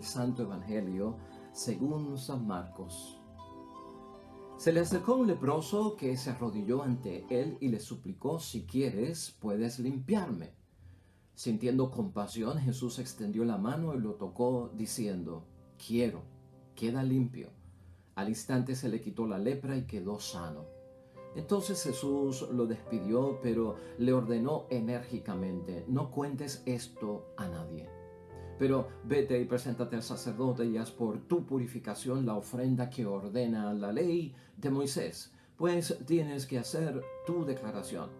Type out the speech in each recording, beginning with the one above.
del Santo Evangelio según San Marcos. Se le acercó un leproso que se arrodilló ante él y le suplicó: si quieres, puedes limpiarme. Sintiendo compasión, Jesús extendió la mano y lo tocó, diciendo: quiero, queda limpio. Al instante se le quitó la lepra y quedó sano. Entonces Jesús lo despidió, pero le ordenó enérgicamente: no cuentes esto a nadie, pero vete y preséntate al sacerdote y haz por tu purificación la ofrenda que ordena la ley de Moisés, pues tienes que hacer tu declaración.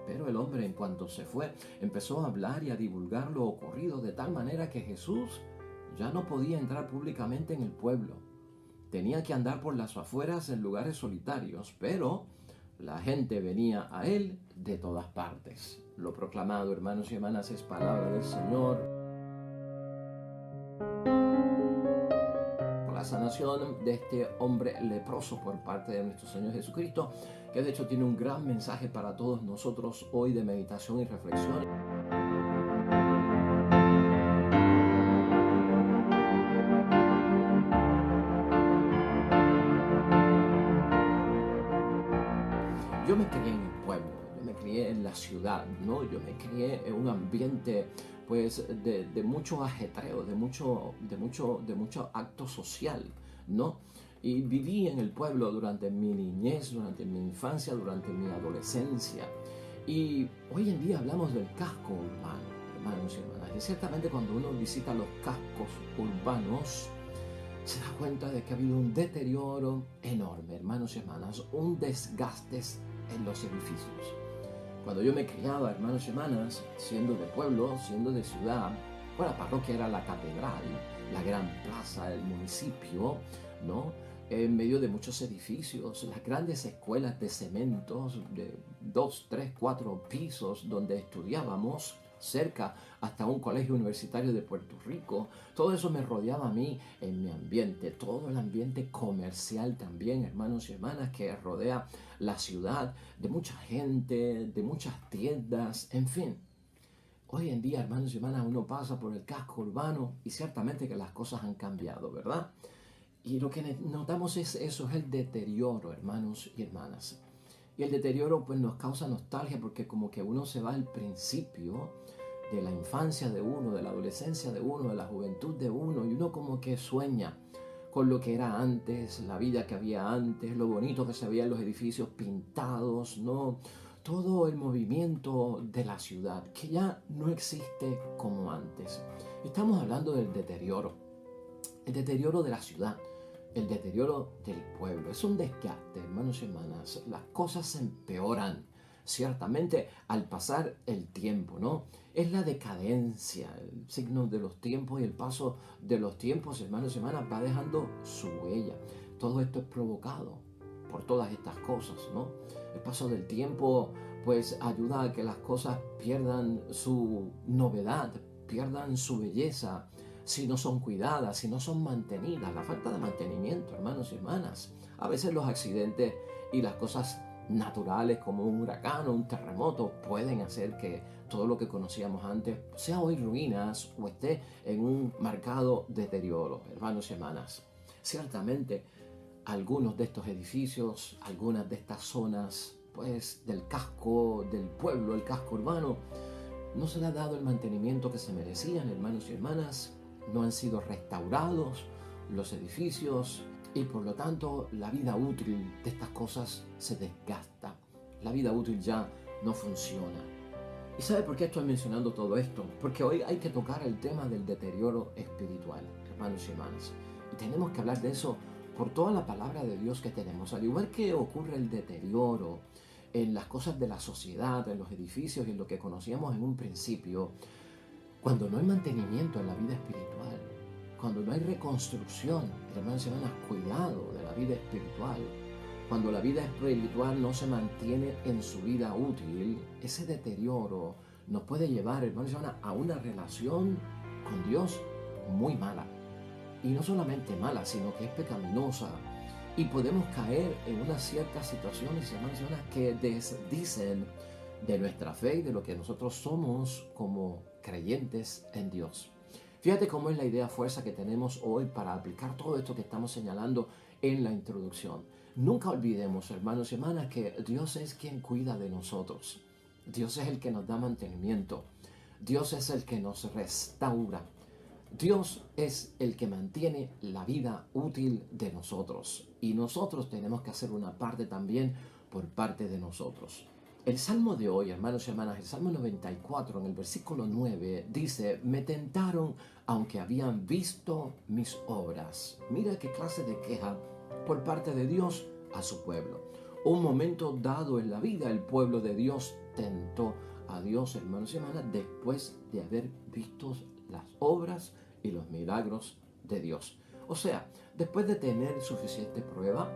Pero el hombre, en cuanto se fue, empezó a hablar y a divulgar lo ocurrido, de tal manera que Jesús ya no podía entrar públicamente en el pueblo. Tenía que andar por las afueras en lugares solitarios, pero la gente venía a él de todas partes. Lo proclamado, hermanos y hermanas, es palabra del Señor. La sanación de este hombre leproso por parte de nuestro Señor Jesucristo, que de hecho tiene un gran mensaje para todos nosotros hoy de meditación y reflexión. Yo me crié en el pueblo, yo me crié en la ciudad, ¿no? Yo me crié en un ambiente pues de mucho ajetreo, de mucho acto social, ¿no? Y viví en el pueblo durante mi niñez, durante mi infancia, durante mi adolescencia. Y hoy en día hablamos del casco urbano, hermanos y hermanas. Y ciertamente cuando uno visita los cascos urbanos, se da cuenta de que ha habido un deterioro enorme, hermanos y hermanas, un desgaste en los edificios. Cuando yo me criaba, hermanos y hermanas, siendo de pueblo, siendo de ciudad, pues la parroquia era la catedral, la gran plaza del municipio, ¿no? En medio de muchos edificios, las grandes escuelas de cementos de 2, 3, 4 pisos donde estudiábamos, cerca hasta un colegio universitario de Puerto Rico. Todo eso me rodeaba a mí en mi ambiente, todo el ambiente comercial también, hermanos y hermanas, que rodea la ciudad, de mucha gente, de muchas tiendas, en fin. Hoy en día, hermanos y hermanas, uno pasa por el casco urbano y ciertamente que las cosas han cambiado, ¿verdad? Y lo que notamos es eso, es el deterioro, hermanos y hermanas. Y el deterioro pues nos causa nostalgia porque como que uno se va al principio de la infancia de uno, de la adolescencia de uno, de la juventud de uno, y uno como que sueña con lo que era antes, la vida que había antes, lo bonito que se veía en los edificios pintados, ¿no? Todo el movimiento de la ciudad, que ya no existe como antes. Estamos hablando del deterioro, el deterioro de la ciudad, el deterioro del pueblo. Es un desgaste, hermanos y hermanas. Las cosas se empeoran, ciertamente, al pasar el tiempo, ¿no? Es la decadencia, el signo de los tiempos, y el paso de los tiempos, hermanos y hermanas, va dejando su huella. Todo esto es provocado por todas estas cosas, ¿no? El paso del tiempo, pues, ayuda a que las cosas pierdan su novedad, pierdan su belleza, si no son cuidadas, si no son mantenidas. La falta de mantenimiento, hermanos y hermanas. A veces los accidentes y las cosas naturales como un huracán o un terremoto pueden hacer que todo lo que conocíamos antes sea hoy ruinas o esté en un marcado deterioro, hermanos y hermanas. Ciertamente, algunos de estos edificios, algunas de estas zonas, pues, del casco del pueblo, el casco urbano, no se le ha dado el mantenimiento que se merecían, hermanos y hermanas. No han sido restaurados los edificios y por lo tanto la vida útil de estas cosas se desgasta. La vida útil ya no funciona. ¿Y sabe por qué estoy mencionando todo esto? Porque hoy hay que tocar el tema del deterioro espiritual, hermanos y hermanas. Y tenemos que hablar de eso por toda la palabra de Dios que tenemos. Al igual que ocurre el deterioro en las cosas de la sociedad, en los edificios y en lo que conocíamos en un principio, cuando no hay mantenimiento en la vida espiritual, cuando no hay reconstrucción, hermanos y hermanas, cuidado de la vida espiritual, cuando la vida espiritual no se mantiene en su vida útil, ese deterioro nos puede llevar, hermanos y hermanas, a una relación con Dios muy mala. Y no solamente mala, sino que es pecaminosa. Y podemos caer en unas ciertas situaciones, hermanos y hermanas, que desdicen de nuestra fe y de lo que nosotros somos como creyentes en Dios. Fíjate cómo es la idea fuerza que tenemos hoy para aplicar todo esto que estamos señalando en la introducción. Nunca olvidemos, hermanos y hermanas, que Dios es quien cuida de nosotros. Dios es el que nos da mantenimiento. Dios es el que nos restaura. Dios es el que mantiene la vida útil de nosotros. Y nosotros tenemos que hacer una parte también por parte de nosotros. El salmo de hoy, hermanos y hermanas, el salmo 94, en el versículo 9, dice: me tentaron aunque habían visto mis obras. Mira qué clase de queja por parte de Dios a su pueblo. Un momento dado en la vida, el pueblo de Dios tentó a Dios, hermanos y hermanas, después de haber visto las obras y los milagros de Dios. O sea, después de tener suficiente prueba,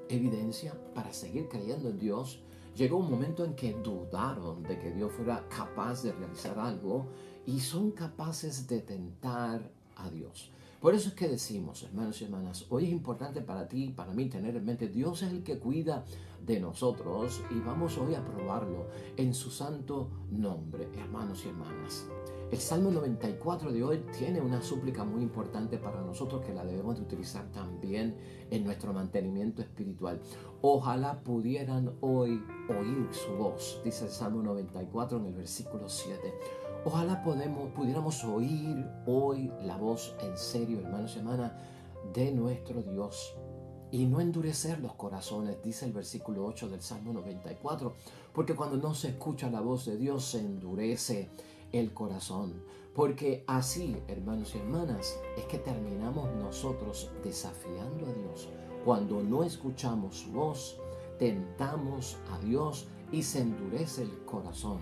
evidencia para seguir creyendo en Dios, llegó un momento en que dudaron de que Dios fuera capaz de realizar algo y son capaces de tentar a Dios. Por eso es que decimos, hermanos y hermanas, hoy es importante para ti y para mí tener en mente: Dios es el que cuida de nosotros y vamos hoy a probarlo en su santo nombre, hermanos y hermanas. El Salmo 94 de hoy tiene una súplica muy importante para nosotros que la debemos de utilizar también en nuestro mantenimiento espiritual. Ojalá pudieran hoy oír su voz, dice el Salmo 94 en el versículo 7. Ojalá pudiéramos oír hoy la voz en serio, hermanos y hermanas, de nuestro Dios y no endurecer los corazones, dice el versículo 8 del Salmo 94, porque cuando no se escucha la voz de Dios se endurece el corazón, porque así, hermanos y hermanas, es que terminamos nosotros desafiando a Dios. Cuando no escuchamos su voz, tentamos a Dios y se endurece el corazón,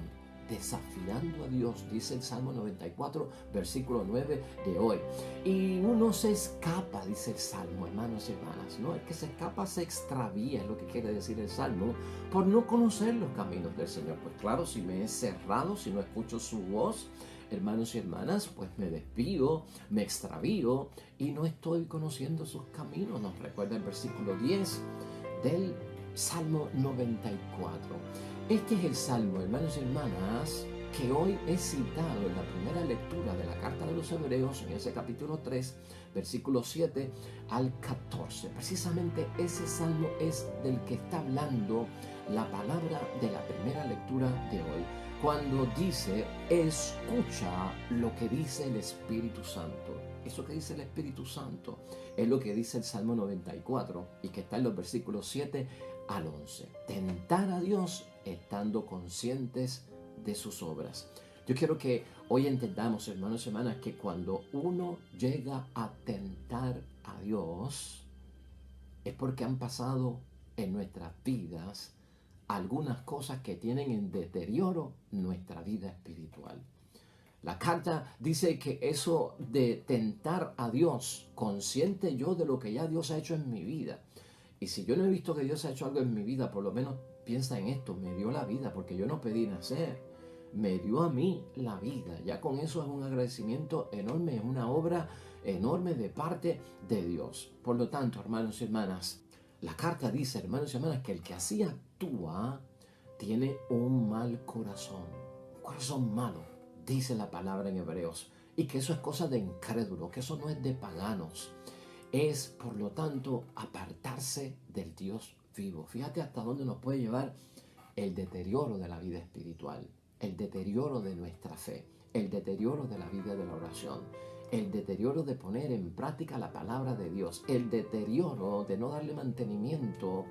desafiando a Dios, dice el Salmo 94, versículo 9 de hoy. Y uno se escapa, dice el Salmo, hermanos y hermanas, ¿no? El que se escapa se extravía, es lo que quiere decir el Salmo, por no conocer los caminos del Señor. Pues claro, si me he cerrado, si no escucho su voz, hermanos y hermanas, pues me desvío, me extravío y no estoy conociendo sus caminos. Nos recuerda el versículo 10 del Salmo 94. Este es el Salmo, hermanos y hermanas, que hoy he citado en la primera lectura de la carta de los Hebreos, en ese capítulo 3, versículo 7 al 14. Precisamente ese Salmo es del que está hablando la palabra de la primera lectura de hoy, cuando dice: escucha lo que dice el Espíritu Santo. Eso que dice el Espíritu Santo es lo que dice el Salmo 94 y que está en los versículos 7 al 11. Tentar a Dios estando conscientes de sus obras. Yo quiero que hoy entendamos, hermanos y hermanas, que cuando uno llega a tentar a Dios es porque han pasado en nuestras vidas algunas cosas que tienen en deterioro nuestra vida espiritual. La carta dice que eso de tentar a Dios, consciente yo de lo que ya Dios ha hecho en mi vida. Y si yo no he visto que Dios ha hecho algo en mi vida, por lo menos piensa en esto: me dio la vida, porque yo no pedí nacer, me dio a mí la vida. Ya con eso es un agradecimiento enorme, es una obra enorme de parte de Dios. Por lo tanto, hermanos y hermanas, la carta dice, hermanos y hermanas, que el que así actúa tiene un mal corazón, un corazón malo, dice la palabra en Hebreos, y que eso es cosa de incrédulo, que eso no es de paganos. Es, por lo tanto, apartarse del Dios vivo. Fíjate hasta dónde nos puede llevar el deterioro de la vida espiritual, el deterioro de nuestra fe, el deterioro de la vida de la oración, el deterioro de poner en práctica la palabra de Dios, el deterioro de no darle mantenimiento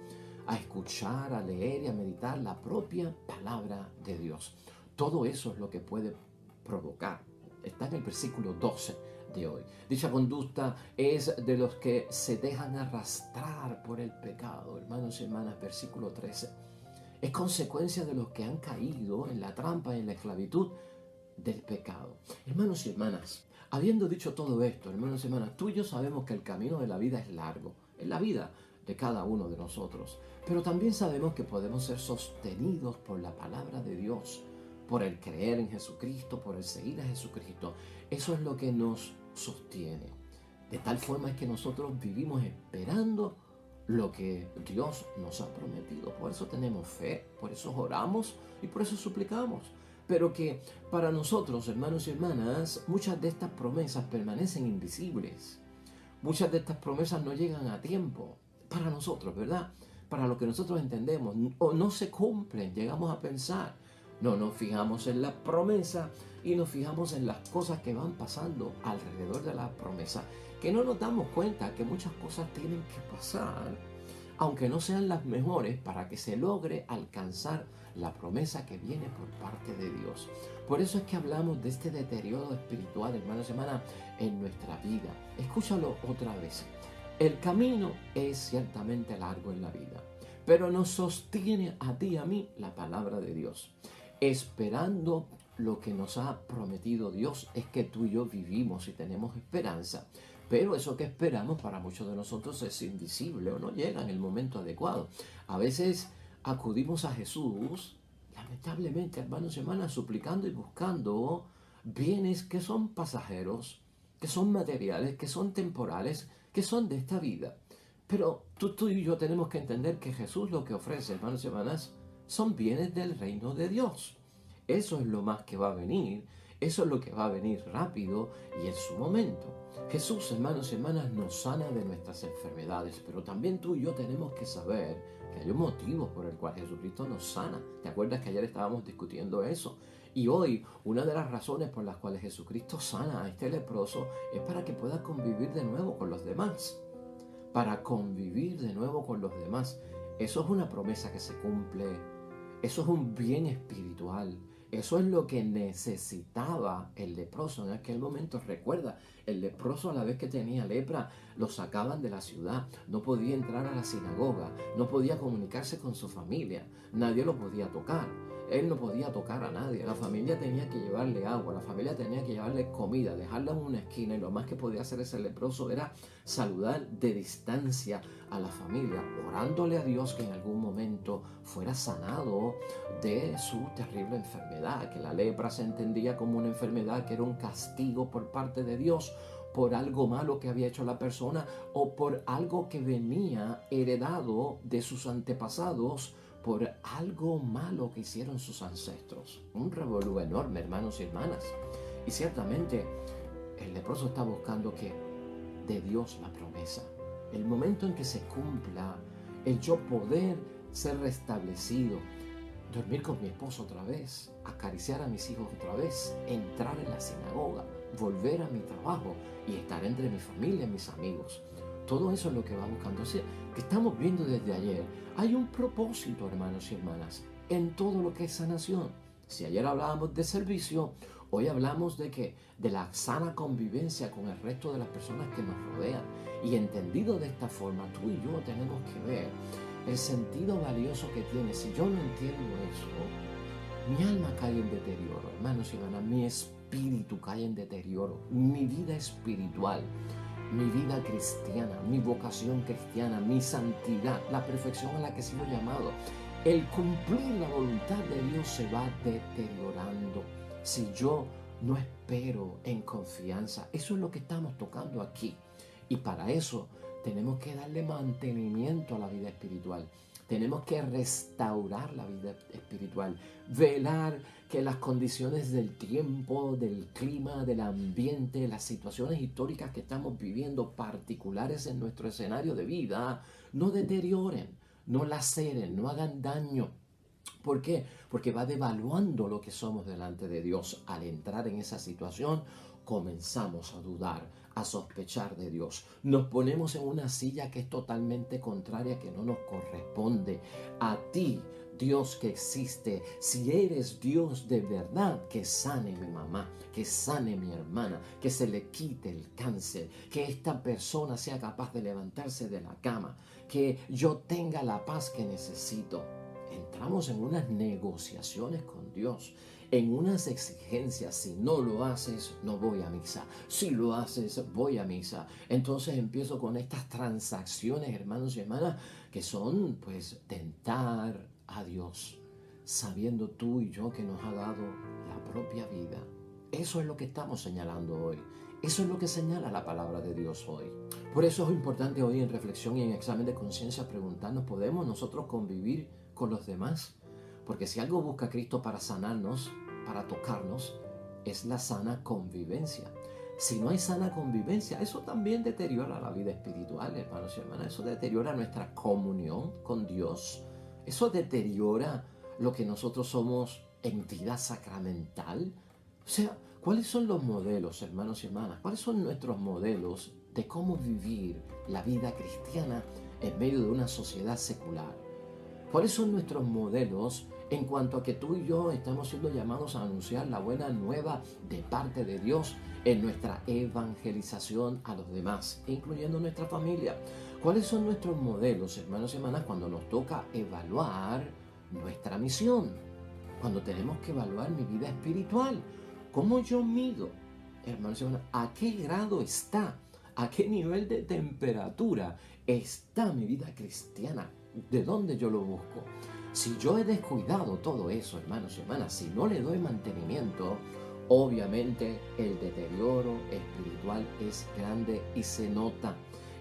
a escuchar, a leer y a meditar la propia palabra de Dios. Todo eso es lo que puede provocar. Está en el versículo 12 de hoy. Dicha conducta es de los que se dejan arrastrar por el pecado. Hermanos y hermanas, versículo 13. Es consecuencia de los que han caído en la trampa y en la esclavitud del pecado. Hermanos y hermanas, habiendo dicho todo esto, hermanos y hermanas, tú y yo sabemos que el camino de la vida es largo. Es la vida de cada uno de nosotros. Pero también sabemos que podemos ser sostenidos por la palabra de Dios, por el creer en Jesucristo, por el seguir a Jesucristo. Eso es lo que nos sostiene. De tal forma es que nosotros vivimos esperando lo que Dios nos ha prometido. Por eso tenemos fe, por eso oramos y por eso suplicamos. pero que para nosotros, hermanos y hermanas, muchas de estas promesas permanecen invisibles. Muchas de estas promesas no llegan a tiempo para nosotros, ¿verdad? Para lo que nosotros entendemos, o no se cumplen, llegamos a pensar. No nos fijamos en la promesa y nos fijamos en las cosas que van pasando alrededor de la promesa, que no nos damos cuenta que muchas cosas tienen que pasar, aunque no sean las mejores, para que se logre alcanzar la promesa que viene por parte de Dios. Por eso es que hablamos de este deterioro espiritual, hermanos y hermanas, en nuestra vida. Escúchalo otra vez. El camino es ciertamente largo en la vida, pero nos sostiene a ti y a mí la palabra de Dios. Esperando lo que nos ha prometido Dios es que tú y yo vivimos y tenemos esperanza. Pero eso que esperamos para muchos de nosotros es invisible o no llega en el momento adecuado. A veces acudimos a Jesús, lamentablemente, hermanos y hermanas, suplicando y buscando bienes que son pasajeros, que son materiales, que son temporales, que son de esta vida. Pero tú y yo tenemos que entender que Jesús lo que ofrece, hermanos y hermanas, son bienes del reino de Dios. Eso es lo más que va a venir, eso es lo que va a venir rápido y en su momento. Jesús, hermanos y hermanas, nos sana de nuestras enfermedades, pero también tú y yo tenemos que saber que hay un motivo por el cual Jesucristo nos sana. ¿Te acuerdas que ayer estábamos discutiendo eso? Y hoy, una de las razones por las cuales Jesucristo sana a este leproso es para que pueda convivir de nuevo con los demás. Para convivir de nuevo con los demás. Eso es una promesa que se cumple. Eso es un bien espiritual. Eso es lo que necesitaba el leproso en aquel momento. Recuerda, el leproso, a la vez que tenía lepra, lo sacaban de la ciudad. No podía entrar a la sinagoga. No podía comunicarse con su familia. Nadie lo podía tocar. Él no podía tocar a nadie. La familia tenía que llevarle agua. La familia tenía que llevarle comida, dejarla en una esquina. Y lo más que podía hacer ese leproso era saludar de distancia a la familia, orándole a Dios que en algún momento fuera sanado de su terrible enfermedad. Que la lepra se entendía como una enfermedad que era un castigo por parte de Dios por algo malo que había hecho la persona o por algo que venía heredado de sus antepasados, por algo malo que hicieron sus ancestros. Un revolú enorme, hermanos y hermanas. Y ciertamente el leproso está buscando que de Dios la promesa, el momento en que se cumpla, el yo poder ser restablecido, dormir con mi esposo otra vez, acariciar a mis hijos otra vez, entrar en la sinagoga, volver a mi trabajo y estar entre mi familia y mis amigos. Todo eso es lo que va buscando. O sea, que estamos viendo desde ayer. Hay un propósito, hermanos y hermanas, en todo lo que es sanación. Si ayer hablábamos de servicio, hoy hablamos de que de la sana convivencia con el resto de las personas que nos rodean. Y entendido de esta forma, tú y yo tenemos que ver el sentido valioso que tiene. Si yo no entiendo eso, mi alma cae en deterioro, hermanos y hermanas, mi espíritu cae en deterioro, mi vida espiritual, mi vida cristiana, mi vocación cristiana, mi santidad, la perfección a la que he sido llamado, el cumplir la voluntad de Dios se va deteriorando si yo no espero en confianza. Eso es lo que estamos tocando aquí. Y para eso tenemos que darle mantenimiento a la vida espiritual. Tenemos que restaurar la vida espiritual, velar que las condiciones del tiempo, del clima, del ambiente, las situaciones históricas que estamos viviendo, particulares en nuestro escenario de vida, no deterioren, no laceren, no hagan daño. ¿Por qué? Porque va devaluando lo que somos delante de Dios. Al entrar en esa situación, comenzamos a dudar, a sospechar de Dios. Nos ponemos en una silla que es totalmente contraria, que no nos corresponde. A ti, Dios que existe, si eres Dios de verdad, que sane mi mamá, que sane mi hermana, que se le quite el cáncer, que esta persona sea capaz de levantarse de la cama, que yo tenga la paz que necesito. Entramos en unas negociaciones con Dios, en unas exigencias. Si no lo haces, no voy a misa. Si lo haces, voy a misa. Entonces empiezo con estas transacciones, hermanos y hermanas, que son pues tentar a Dios, sabiendo tú y yo que nos ha dado la propia vida. Eso es lo que estamos señalando hoy. Eso es lo que señala la palabra de Dios hoy. Por eso es importante hoy en reflexión y en examen de conciencia preguntarnos, ¿podemos nosotros convivir con los demás? Porque si algo busca Cristo para sanarnos, para tocarnos es la sana convivencia. Si no hay sana convivencia, eso también deteriora la vida espiritual, hermanos y hermanas. Eso deteriora nuestra comunión con Dios. Eso deteriora lo que nosotros somos en vida sacramental. O sea, ¿cuáles son los modelos, hermanos y hermanas? ¿Cuáles son nuestros modelos de cómo vivir la vida cristiana en medio de una sociedad secular? ¿Cuáles son nuestros modelos en cuanto a que tú y yo estamos siendo llamados a anunciar la buena nueva de parte de Dios en nuestra evangelización a los demás, incluyendo nuestra familia? ¿Cuáles son nuestros modelos, hermanos y hermanas, cuando nos toca evaluar nuestra misión? Cuando tenemos que evaluar mi vida espiritual, ¿cómo yo mido, hermanos y hermanas, a qué grado está, a qué nivel de temperatura está mi vida cristiana? ¿De dónde yo lo busco? Si yo he descuidado todo eso, hermanos y hermanas, si no le doy mantenimiento, obviamente el deterioro espiritual es grande y se nota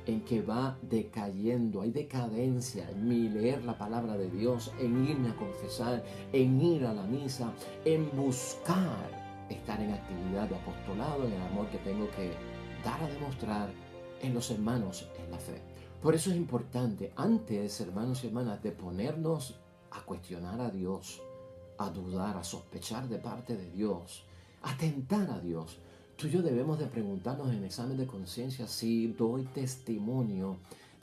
en que va decayendo. Hay decadencia en mi leer la palabra de Dios, en irme a confesar, en ir a la misa, en buscar estar en actividad de apostolado, en el amor que tengo que dar a demostrar en los hermanos en la fe. Por eso es importante, antes, hermanos y hermanas, de ponernos a cuestionar a Dios, a dudar, a sospechar de parte de Dios, a tentar a Dios, tú y yo debemos de preguntarnos en examen de conciencia si doy testimonio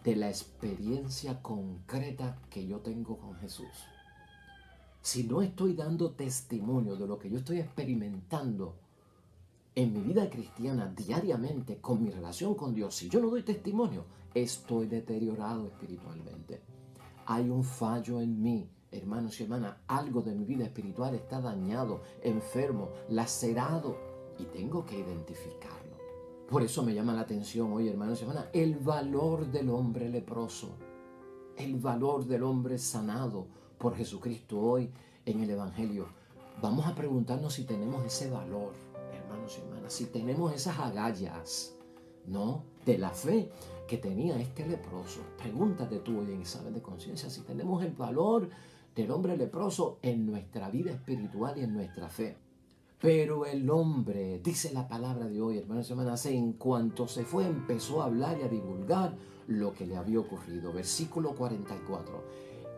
de la experiencia concreta que yo tengo con Jesús. Si no estoy dando testimonio de lo que yo estoy experimentando en mi vida cristiana diariamente con mi relación con Dios, si yo no doy testimonio, estoy deteriorado espiritualmente. Hay un fallo en mí, hermanos y hermanas. Algo de mi vida espiritual está dañado, enfermo, lacerado y tengo que identificarlo. Por eso me llama la atención hoy, hermanos y hermanas, el valor del hombre leproso, el valor del hombre sanado por Jesucristo hoy en el Evangelio. Vamos a preguntarnos si tenemos ese valor, hermanos y hermanas, si tenemos esas agallas, ¿no?, de la fe que tenía este leproso. Pregúntate tú hoy en examen de conciencia si tenemos el valor del hombre leproso en nuestra vida espiritual y en nuestra fe. Pero el hombre, dice la palabra de hoy, hermanos y hermanas, en cuanto se fue empezó a hablar y a divulgar lo que le había ocurrido. Versículo 44.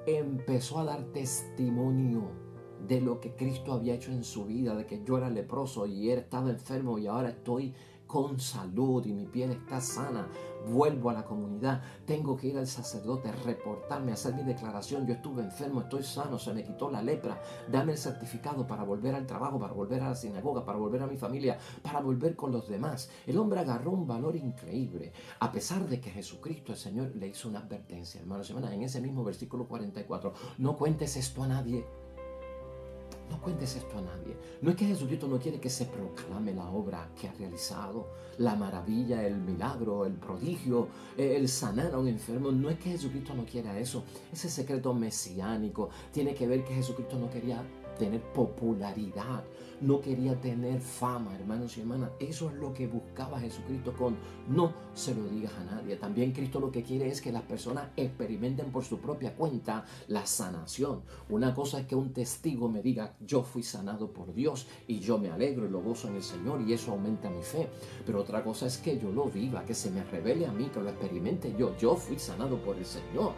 Empezó a dar testimonio de lo que Cristo había hecho en su vida, de que yo era leproso y él estaba enfermo y ahora estoy con salud y mi piel está sana. Vuelvo a la comunidad, tengo que ir al sacerdote, reportarme, hacer mi declaración. Yo estuve enfermo, estoy sano, se me quitó la lepra. Dame el certificado para volver al trabajo, para volver a la sinagoga, para volver a mi familia, para volver con los demás. El hombre agarró un valor increíble, a pesar de que Jesucristo, el Señor, le hizo una advertencia. Hermanos y hermanas, en ese mismo versículo 44, no cuentes esto a nadie. No cuentes esto a nadie. No es que Jesucristo no quiere que se proclame la obra que ha realizado, la maravilla, el milagro, el prodigio, el sanar a un enfermo. No es que Jesucristo no quiera eso. Ese secreto mesiánico tiene que ver que Jesucristo no quería tener popularidad, no quería tener fama, hermanos y hermanas. Eso es lo que buscaba Jesucristo con no se lo digas a nadie. También Cristo lo que quiere es que las personas experimenten por su propia cuenta la sanación. Una cosa es que un testigo me diga, yo fui sanado por Dios y yo me alegro y lo gozo en el Señor y eso aumenta mi fe. Pero otra cosa es que yo lo viva, que se me revele a mí, que lo experimente yo. Yo fui sanado por el Señor.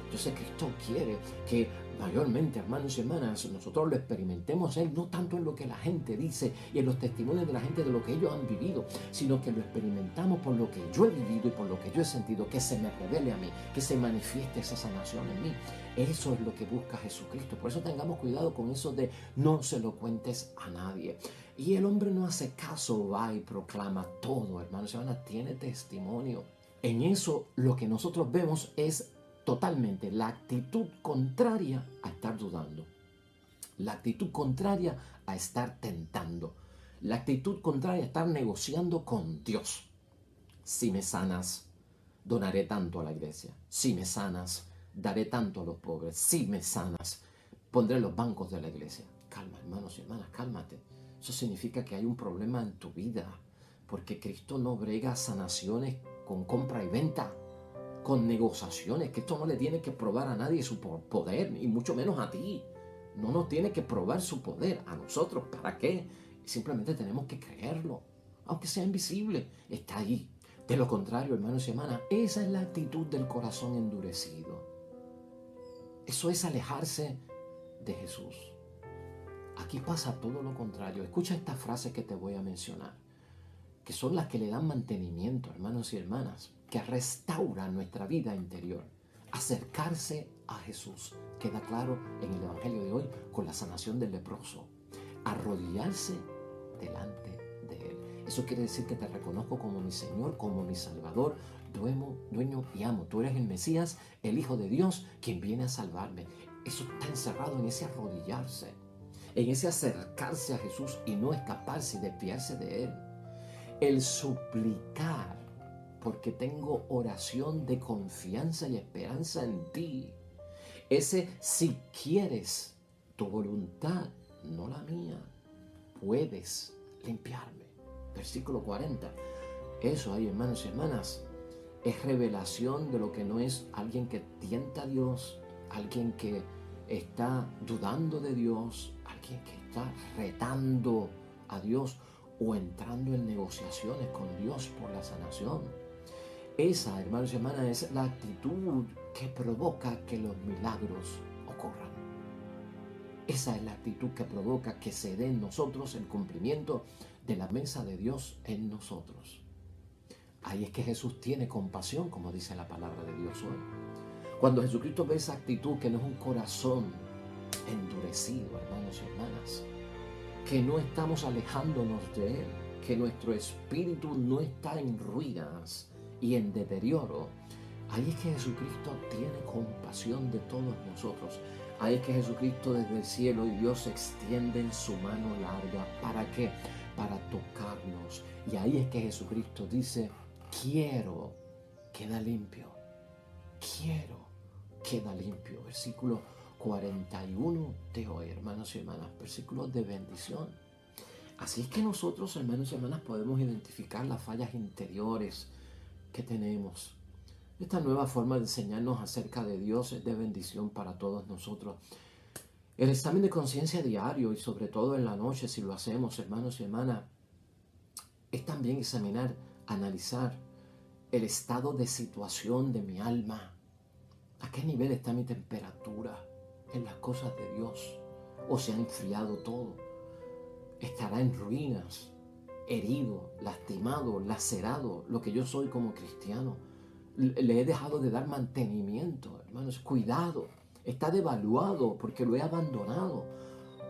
Entonces Cristo quiere que mayormente, hermanos y hermanas, nosotros lo experimentemos Él, no tanto en lo que la gente dice y en los testimonios de la gente de lo que ellos han vivido, sino que lo experimentamos por lo que yo he vivido y por lo que yo he sentido, que se me revele a mí, que se manifieste esa sanación en mí. Eso es lo que busca Jesucristo. Por eso tengamos cuidado con eso de no se lo cuentes a nadie. Y el hombre no hace caso, va y proclama todo, hermanos y hermanas, tiene testimonio. En eso lo que nosotros vemos es totalmente la actitud contraria a estar dudando, la actitud contraria a estar tentando, la actitud contraria a estar negociando con Dios. Si me sanas, donaré tanto a la iglesia. Si me sanas, daré tanto a los pobres. Si me sanas, pondré los bancos de la iglesia. Calma, hermanos y hermanas, cálmate. Eso significa que hay un problema en tu vida, porque Cristo no brega sanaciones con compra y venta, con negociaciones, que esto no le tiene que probar a nadie su poder, y mucho menos a ti. No nos tiene que probar su poder a nosotros. ¿Para qué? Simplemente tenemos que creerlo. Aunque sea invisible, está ahí. De lo contrario, hermanos y hermanas, esa es la actitud del corazón endurecido. Eso es alejarse de Jesús. Aquí pasa todo lo contrario. Escucha estas frases que te voy a mencionar, que son las que le dan mantenimiento, hermanos y hermanas, que restauran nuestra vida interior. Acercarse a Jesús. Queda claro en el Evangelio de hoy con la sanación del leproso. Arrodillarse delante de Él. Eso quiere decir que te reconozco como mi Señor, como mi Salvador, dueño y amo. Tú eres el Mesías, el Hijo de Dios, quien viene a salvarme. Eso está encerrado en ese arrodillarse, en ese acercarse a Jesús y no escaparse y desviarse de Él. El suplicar, porque tengo oración de confianza y esperanza en ti. Ese si quieres, tu voluntad, no la mía, puedes limpiarme. Versículo 40. Eso ahí, hermanos y hermanas, es revelación de lo que no es alguien que tienta a Dios, alguien que está dudando de Dios, alguien que está retando a Dios o entrando en negociaciones con Dios por la sanación. Esa, hermanos y hermanas, es la actitud que provoca que los milagros ocurran. Esa es la actitud que provoca que se dé en nosotros el cumplimiento de la mesa de Dios en nosotros. Ahí es que Jesús tiene compasión, como dice la palabra de Dios hoy. Cuando Jesucristo ve esa actitud, que no es un corazón endurecido, hermanos y hermanas, que no estamos alejándonos de Él, que nuestro espíritu no está en ruinas y en deterioro, ahí es que Jesucristo tiene compasión de todos nosotros. Ahí es que Jesucristo desde el cielo y Dios extiende en su mano larga. ¿Para qué? Para tocarnos. Y ahí es que Jesucristo dice, quiero, queda limpio. Quiero, queda limpio. Versículo 41 de hoy, hermanos y hermanas. Versículos de bendición. Así es que nosotros, hermanos y hermanas, podemos identificar las fallas interiores que tenemos. Esta nueva forma de enseñarnos acerca de Dios es de bendición para todos nosotros. El examen de conciencia diario y sobre todo en la noche, si lo hacemos, hermanos y hermanas, es también examinar, analizar el estado de situación de mi alma. ¿A qué nivel está mi temperatura en las cosas de Dios? ¿O se ha enfriado todo? ¿Estará en ruinas, herido, lastimado, lacerado lo que yo soy como cristiano? Le he dejado de dar mantenimiento, hermanos, cuidado, está devaluado porque lo he abandonado.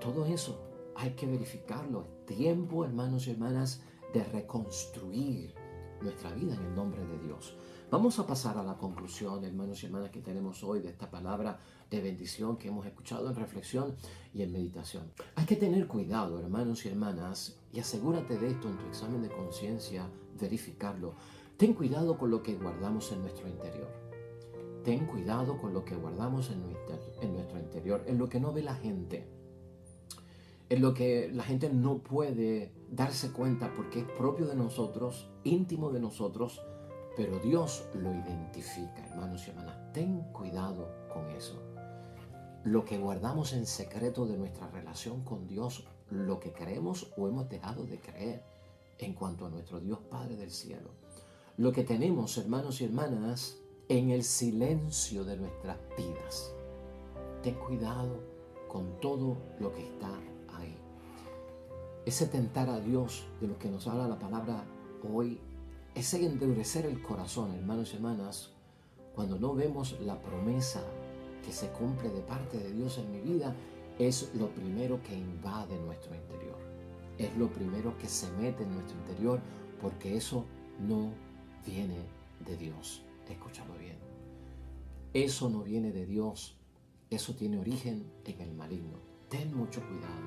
Todo eso hay que verificarlo. Es tiempo, hermanos y hermanas, de reconstruir nuestra vida en el nombre de Dios. Vamos a pasar a la conclusión, hermanos y hermanas, que tenemos hoy de esta palabra de bendición que hemos escuchado en reflexión y en meditación. Hay que tener cuidado, hermanos y hermanas, y asegúrate de esto en tu examen de conciencia, verificarlo. Ten cuidado con lo que guardamos en nuestro interior. Ten cuidado con lo que guardamos en nuestro interior, en lo que no ve la gente, en lo que la gente no puede darse cuenta porque es propio de nosotros, íntimo de nosotros, pero Dios lo identifica, hermanos y hermanas. Ten cuidado con eso. Lo que guardamos en secreto de nuestra relación con Dios, lo que creemos o hemos dejado de creer en cuanto a nuestro Dios Padre del cielo. Lo que tenemos, hermanos y hermanas, en el silencio de nuestras vidas. Ten cuidado con todo lo que está ahí. Ese tentar a Dios de lo que nos habla la palabra hoy, ese endurecer el corazón, hermanos y hermanas, cuando no vemos la promesa que se cumple de parte de Dios en mi vida, es lo primero que invade nuestro interior. Es lo primero que se mete en nuestro interior, porque eso no viene de Dios. Escúchalo bien. Eso no viene de Dios. Eso tiene origen en el maligno. Ten mucho cuidado.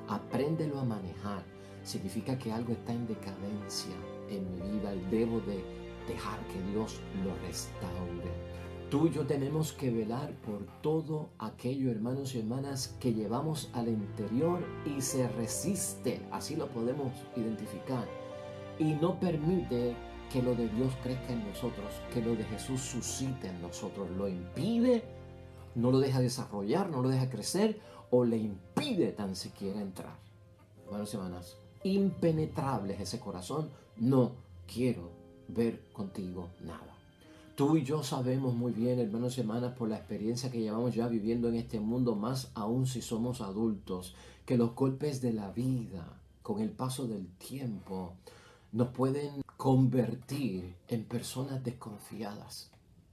Apréndelo a manejar. Significa que algo está en decadencia en mi vida y debo de dejar que Dios lo restaure. Tú y yo tenemos que velar por todo aquello, hermanos y hermanas, que llevamos al interior y se resiste. Así lo podemos identificar. Y no permite que lo de Dios crezca en nosotros, que lo de Jesús suscite en nosotros. Lo impide, no lo deja desarrollar, no lo deja crecer, o le impide tan siquiera entrar. Hermanos y hermanas, impenetrable es ese corazón. No quiero ver contigo nada. Tú y yo sabemos muy bien, hermanos y hermanas, por la experiencia que llevamos ya viviendo en este mundo, más aún si somos adultos, que los golpes de la vida, con el paso del tiempo, nos pueden convertir en personas desconfiadas.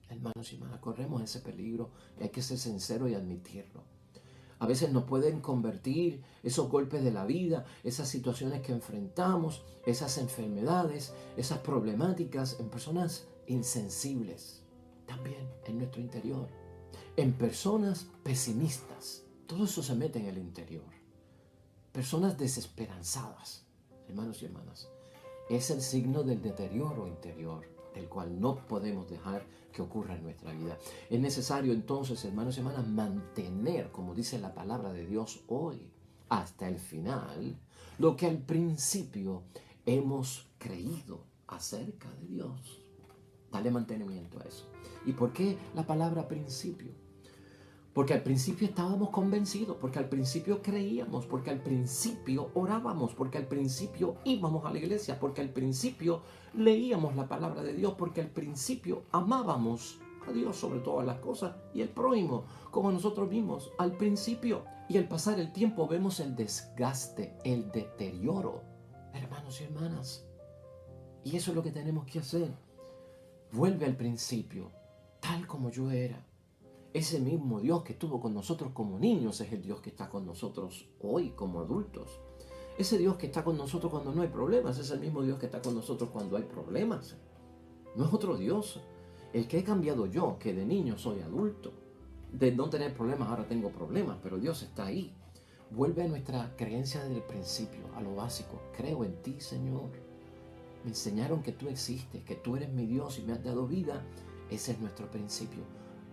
Hermanos y hermanas, corremos ese peligro y hay que ser sincero y admitirlo. A veces nos pueden convertir esos golpes de la vida, esas situaciones que enfrentamos, esas enfermedades, esas problemáticas, en personas insensibles, también en nuestro interior, en personas pesimistas. Todo eso se mete en el interior. Personas desesperanzadas, hermanos y hermanas. Es el signo del deterioro interior, del cual no podemos dejar que ocurra en nuestra vida. Es necesario entonces, hermanos y hermanas, mantener, como dice la palabra de Dios hoy, hasta el final, lo que al principio hemos creído acerca de Dios. Dale mantenimiento a eso. ¿Y por qué la palabra principio? Porque al principio estábamos convencidos, porque al principio creíamos, porque al principio orábamos, porque al principio íbamos a la iglesia, porque al principio leíamos la palabra de Dios, porque al principio amábamos a Dios sobre todas las cosas y el prójimo, como nosotros vimos al principio. Y al pasar el tiempo vemos el desgaste, el deterioro, hermanos y hermanas. Y eso es lo que tenemos que hacer. Vuelve al principio, tal como yo era. Ese mismo Dios que estuvo con nosotros como niños es el Dios que está con nosotros hoy como adultos. Ese Dios que está con nosotros cuando no hay problemas es el mismo Dios que está con nosotros cuando hay problemas. No es otro Dios. El que he cambiado yo, que de niño soy adulto. De no tener problemas ahora tengo problemas, pero Dios está ahí. Vuelve a nuestra creencia del principio, a lo básico. Creo en ti, Señor. Me enseñaron que tú existes, que tú eres mi Dios y me has dado vida. Ese es nuestro principio.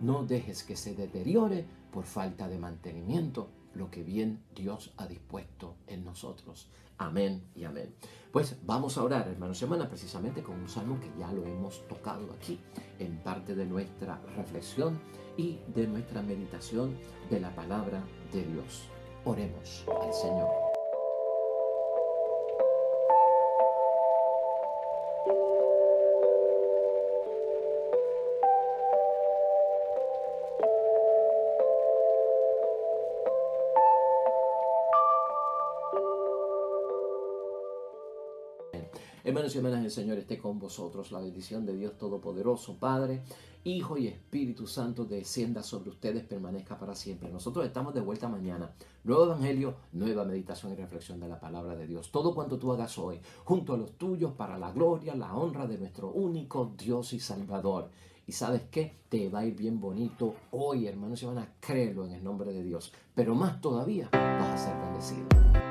No dejes que se deteriore por falta de mantenimiento lo que bien Dios ha dispuesto en nosotros. Amén y amén. Pues vamos a orar, hermanos y hermanas, precisamente con un salmo que ya lo hemos tocado aquí, en parte de nuestra reflexión y de nuestra meditación de la palabra de Dios. Oremos al Señor. Hermanos y hermanas, el Señor esté con vosotros. La bendición de Dios Todopoderoso, Padre, Hijo y Espíritu Santo, descienda sobre ustedes, permanezca para siempre. Nosotros estamos de vuelta mañana. Nuevo Evangelio, nueva meditación y reflexión de la palabra de Dios. Todo cuanto tú hagas hoy, junto a los tuyos, para la gloria, la honra de nuestro único Dios y Salvador. Y ¿sabes qué? Te va a ir bien bonito hoy, hermanos y hermanas. Créelo en el nombre de Dios. Pero más todavía, vas a ser bendecido.